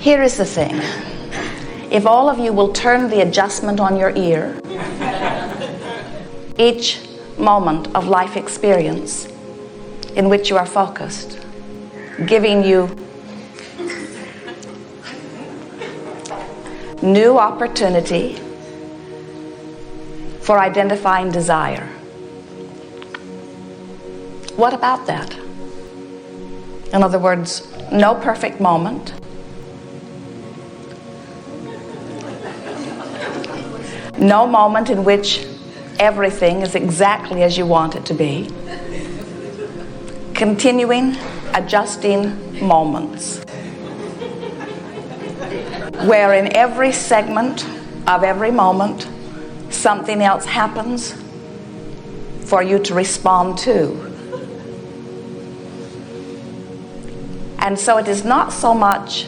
Here is the thing. If all of you will turn the adjustment on your ear, each moment of life experience in which you are focused, giving you new opportunity for identifying desire. What about that? In other words, no perfect moment. No moment in which everything is exactly as you want it to be. Continuing, adjusting moments, where in every segment of every moment, something else happens for you to respond to. And so it is not so much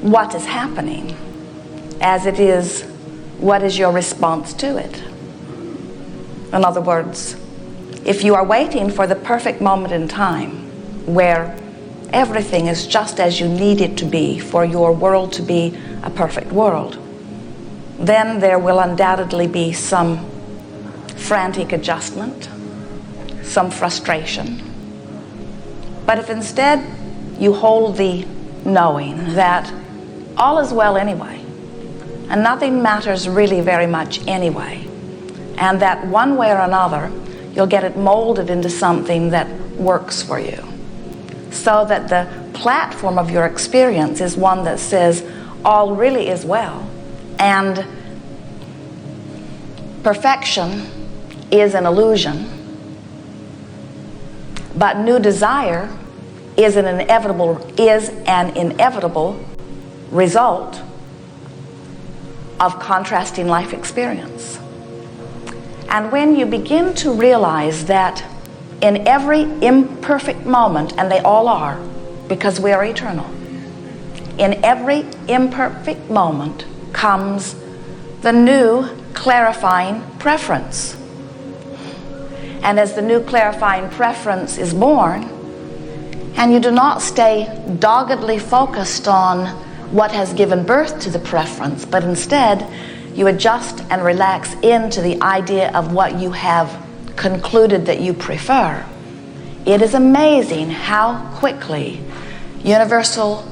what is happening as it is what is your response to it. In other words, if you are waiting for the perfect moment in time where everything is just as you need it to be for your world to be a perfect world, then there will undoubtedly be some frantic adjustment, some frustration. But if instead you hold the knowing that all is well anyway, and nothing matters really very much anyway, and that one way or another you'll get it molded into something that works for you, so that the platform of your experience is one that says all really is well, and perfection is an illusion, but new desire is an inevitable result of contrasting life experience. And when you begin to realize that in every imperfect moment, and they all are, because we are eternal, in every imperfect moment comes the new clarifying preference. And as the new clarifying preference is born, and you do not stay doggedly focused on what has given birth to the preference, but instead you adjust and relax into the idea of what you have concluded that you prefer, it is amazing how quickly universal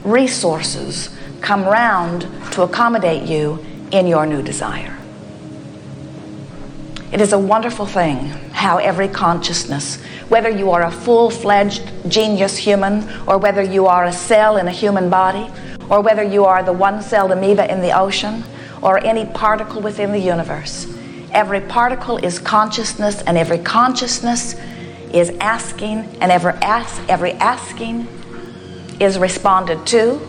resources come round to accommodate you in your new desire. It is a wonderful thing how every consciousness, whether you are a full-fledged genius human, or whether you are a cell in a human body, or whether you are the one-celled amoeba in the ocean, or any particle within the universe, every particle is consciousness, and every consciousness is asking, and every asking is responded to,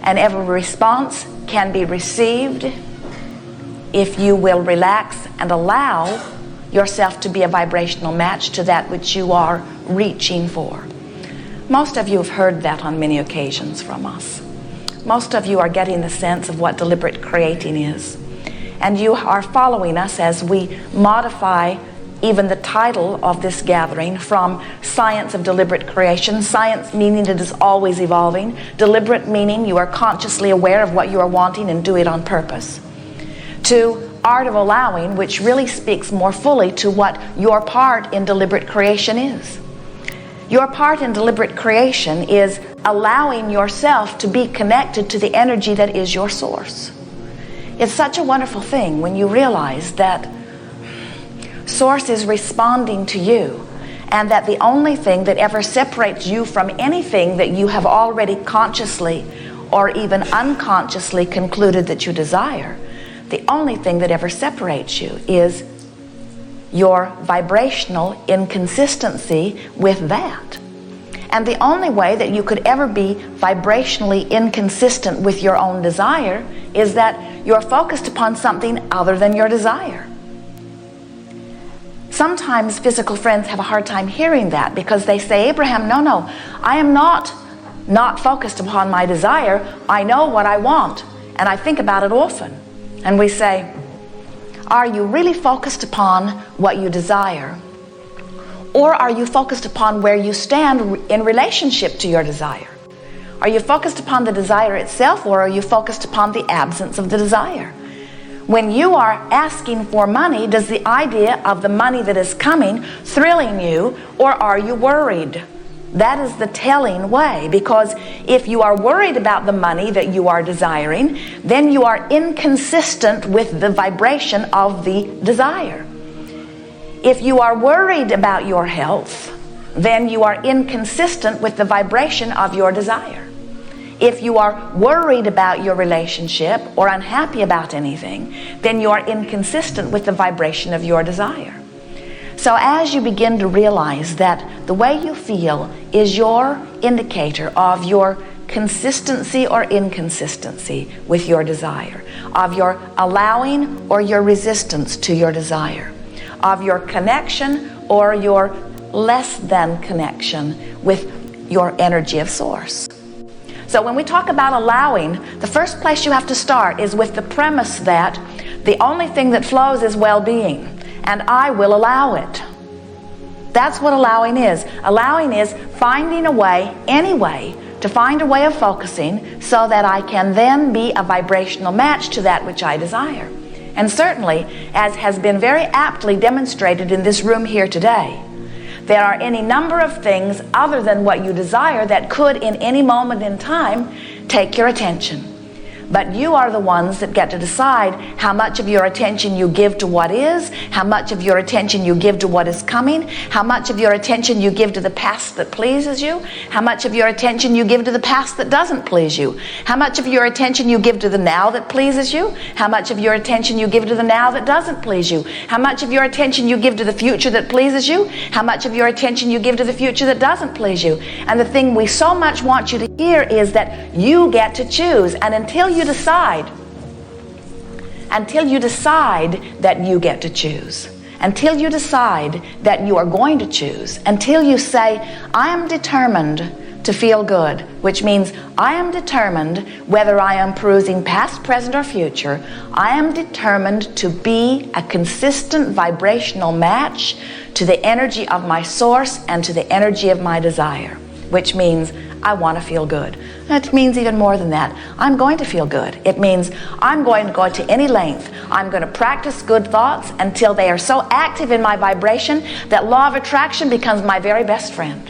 and every response can be received if you will relax and allow yourself to be a vibrational match to that which you are reaching for. Most of you have heard that on many occasions from us. Most of you are getting the sense of what deliberate creating is. And you are following us as we modify even the title of this gathering from science of deliberate creation, science meaning it is always evolving, deliberate meaning you are consciously aware of what you are wanting and do it on purpose, to art of allowing, which really speaks more fully to what your part in deliberate creation is. Your part in deliberate creation is allowing yourself to be connected to the energy that is your source. It's such a wonderful thing when you realize that source is responding to you, and that the only thing that ever separates you from anything that you have already consciously or even unconsciously concluded that you desire, the only thing that ever separates you is your vibrational inconsistency with that. And the only way that you could ever be vibrationally inconsistent with your own desire is that you're focused upon something other than your desire. Sometimes physical friends have a hard time hearing that, because they say, Abraham, no, I am not focused upon my desire. I know what I want, and I think about it often. And we say, are you really focused upon what you desire? Or are you focused upon where you stand in relationship to your desire? Are you focused upon the desire itself, or are you focused upon the absence of the desire? When you are asking for money, does the idea of the money that is coming thrilling you, or are you worried? That is the telling way, because if you are worried about the money that you are desiring, then you are inconsistent with the vibration of the desire. If you are worried about your health, then you are inconsistent with the vibration of your desire. If you are worried about your relationship or unhappy about anything, then you are inconsistent with the vibration of your desire. So as you begin to realize that the way you feel is your indicator of your consistency or inconsistency with your desire, of your allowing or your resistance to your desire, of your connection or your less than connection with your energy of source. So when we talk about allowing, the first place you have to start is with the premise that the only thing that flows is well-being, and I will allow it. That's what allowing is. Allowing is finding a way, any way, to find a way of focusing so that I can then be a vibrational match to that which I desire. And certainly, as has been very aptly demonstrated in this room here today, there are any number of things other than what you desire that could, in any moment in time, take your attention. But you are the ones that get to decide how much of your attention you give to what is, how much of your attention you give to what is coming, how much of your attention you give to the past that pleases you, how much of your attention you give to the past that doesn't please you, how much of your attention you give to the now that pleases you, how much of your attention you give to the now that doesn't please you, how much of your attention you give to the future that pleases you, how much of your attention you give to the future that doesn't please you. And the thing we so much want you to hear is that you get to choose, and until you decide that you get to choose, until you decide that you are going to choose, until you say, I am determined to feel good, which means I am determined whether I am perusing past, present, or future, I am determined to be a consistent vibrational match to the energy of my source and to the energy of my desire, which means I want to feel good. It means even more than that. I'm going to feel good. It means I'm going to go to any length. I'm going to practice good thoughts until they are so active in my vibration that law of attraction becomes my very best friend.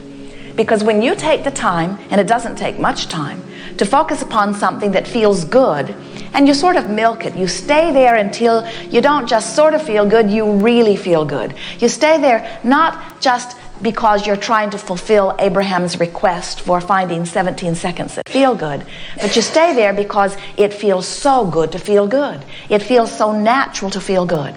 Because when you take the time, and it doesn't take much time, to focus upon something that feels good, and you sort of milk it, you stay there until you don't just sort of feel good, you really feel good. You stay there not just because you're trying to fulfill Abraham's request for finding 17 seconds that feel good, but you stay there because it feels so good to feel good. It feels so natural to feel good.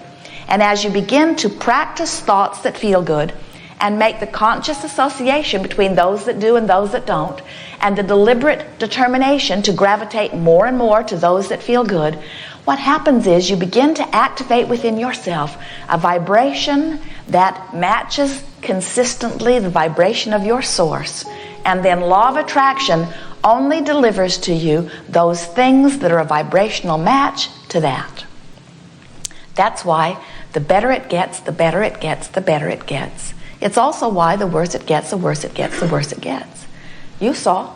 And as you begin to practice thoughts that feel good and make the conscious association between those that do and those that don't, and the deliberate determination to gravitate more and more to those that feel good, what happens is you begin to activate within yourself a vibration that matches consistently the vibration of your source. And then law of attraction only delivers to you those things that are a vibrational match to that. That's why the better it gets, the better it gets, the better it gets. It's also why the worse it gets, the worse it gets, the worse it gets. You saw,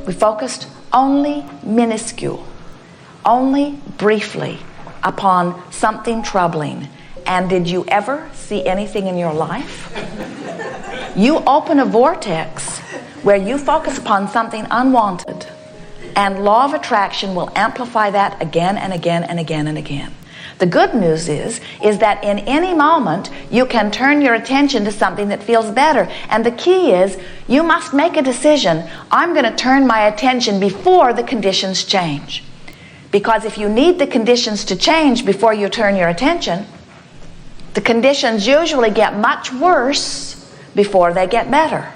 we focused only minuscule, only briefly upon something troubling. And did you ever see anything in your life? You open a vortex where you focus upon something unwanted, and law of attraction will amplify that again and again and again and again. The good news is that in any moment you can turn your attention to something that feels better. And the key is you must make a decision. I'm going to turn my attention before the conditions change. Because if you need the conditions to change before you turn your attention, the conditions usually get much worse before they get better.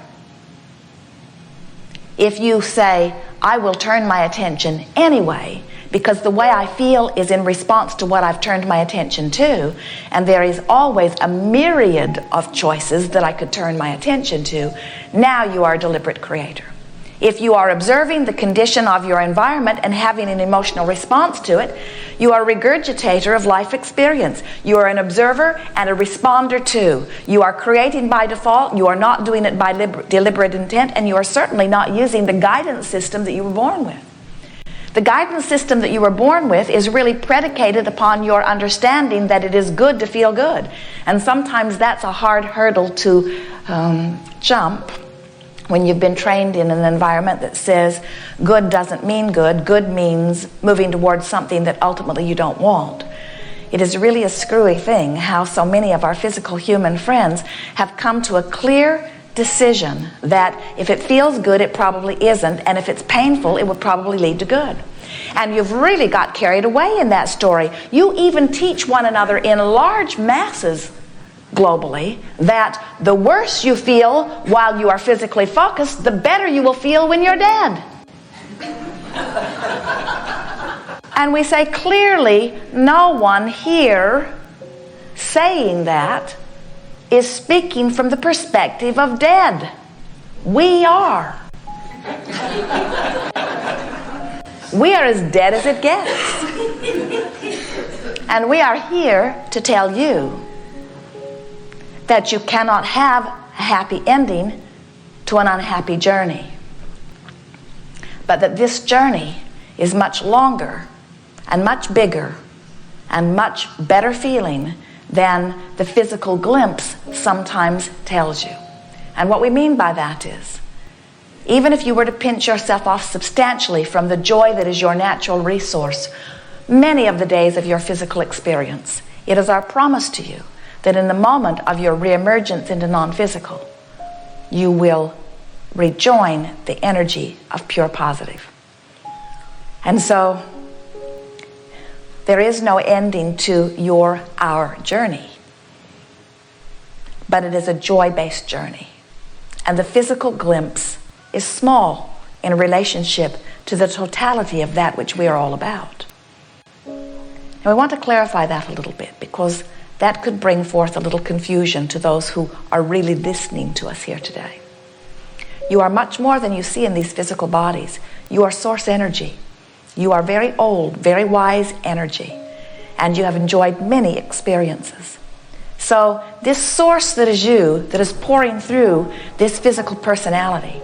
If you say, I will turn my attention anyway, because the way I feel is in response to what I've turned my attention to, and there is always a myriad of choices that I could turn my attention to, now you are a deliberate creator. If you are observing the condition of your environment and having an emotional response to it, you are a regurgitator of life experience. You are an observer and a responder too. You are creating by default. You are not doing it by deliberate intent, and you are certainly not using the guidance system that you were born with. The guidance system that you were born with is really predicated upon your understanding that it is good to feel good. And sometimes that's a hard hurdle to jump when you've been trained in an environment that says good doesn't mean good. Good means moving towards something that ultimately you don't want. It is really a screwy thing how so many of our physical human friends have come to a clear decision that if it feels good, it probably isn't, and if it's painful, it would probably lead to good. And you've really got carried away in that story. You even teach one another in large masses globally that the worse you feel while you are physically focused, the better you will feel when you're dead. And we say clearly, no one here saying that is speaking from the perspective of dead. We are. We are as dead as it gets. And we are here to tell you that you cannot have a happy ending to an unhappy journey. But that this journey is much longer and much bigger and much better feeling than the physical glimpse sometimes tells you. And what we mean by that is, even if you were to pinch yourself off substantially from the joy that is your natural resource, many of the days of your physical experience, it is our promise to you that in the moment of your reemergence into non-physical, you will rejoin the energy of pure positive. And so, there is no ending to our journey, but it is a joy-based journey. And the physical glimpse is small in relationship to the totality of that which we are all about. And we want to clarify that a little bit, because that could bring forth a little confusion to those who are really listening to us here today. You are much more than you see in these physical bodies. You are source energy. You are very old, very wise energy, and you have enjoyed many experiences. So this source that is you, that is pouring through this physical personality,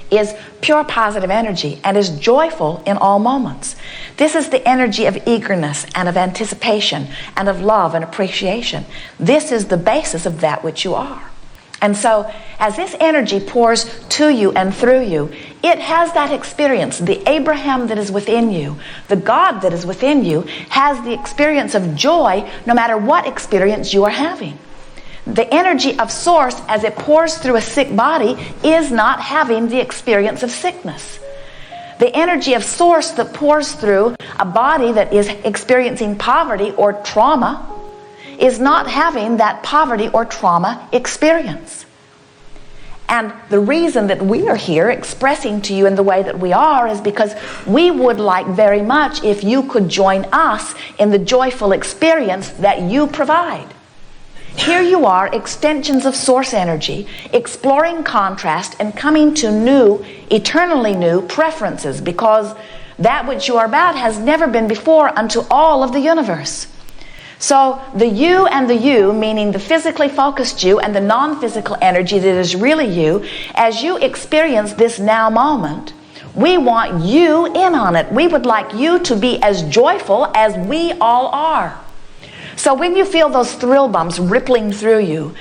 is pure positive energy and is joyful in all moments. This is the energy of eagerness and of anticipation and of love and appreciation. This is the basis of that which you are. And so, as this energy pours to you and through you, it has that experience. The Abraham that is within you, the God that is within you, has the experience of joy no matter what experience you are having. The energy of source, as it pours through a sick body, is not having the experience of sickness. The energy of source that pours through a body that is experiencing poverty or trauma is not having that poverty or trauma experience. And the reason that we are here expressing to you in the way that we are is because we would like very much if you could join us in the joyful experience that you provide. Here you are, extensions of source energy, exploring contrast and coming to new, eternally new preferences, because that which you are about has never been before unto all of the universe. So the you and the you, meaning the physically focused you and the non-physical energy that is really you, as you experience this now moment, we want you in on it. We would like you to be as joyful as we all are. So when you feel those thrill bumps rippling through you,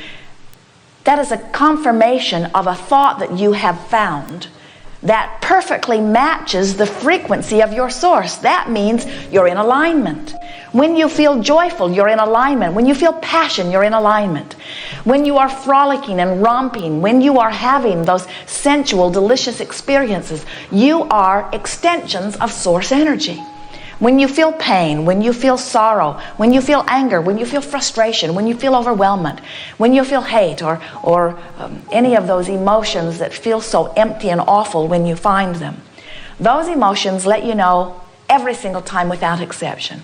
that is a confirmation of a thought that you have found that perfectly matches the frequency of your source. That means you're in alignment. When you feel joyful, you're in alignment. When you feel passion, you're in alignment. When you are frolicking and romping, when you are having those sensual, delicious experiences, you are extensions of source energy. When you feel pain, when you feel sorrow, when you feel anger, when you feel frustration, when you feel overwhelmment, when you feel hate or any of those emotions that feel so empty and awful when you find them, those emotions let you know every single time without exception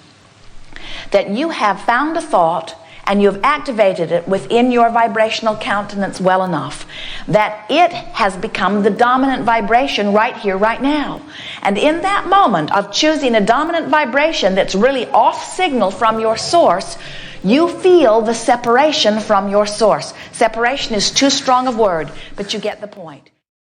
that you have found a thought and you've activated it within your vibrational countenance well enough that it has become the dominant vibration right here, right now. And in that moment of choosing a dominant vibration that's really off signal from your source, you feel the separation from your source. Separation is too strong a word, but you get the point.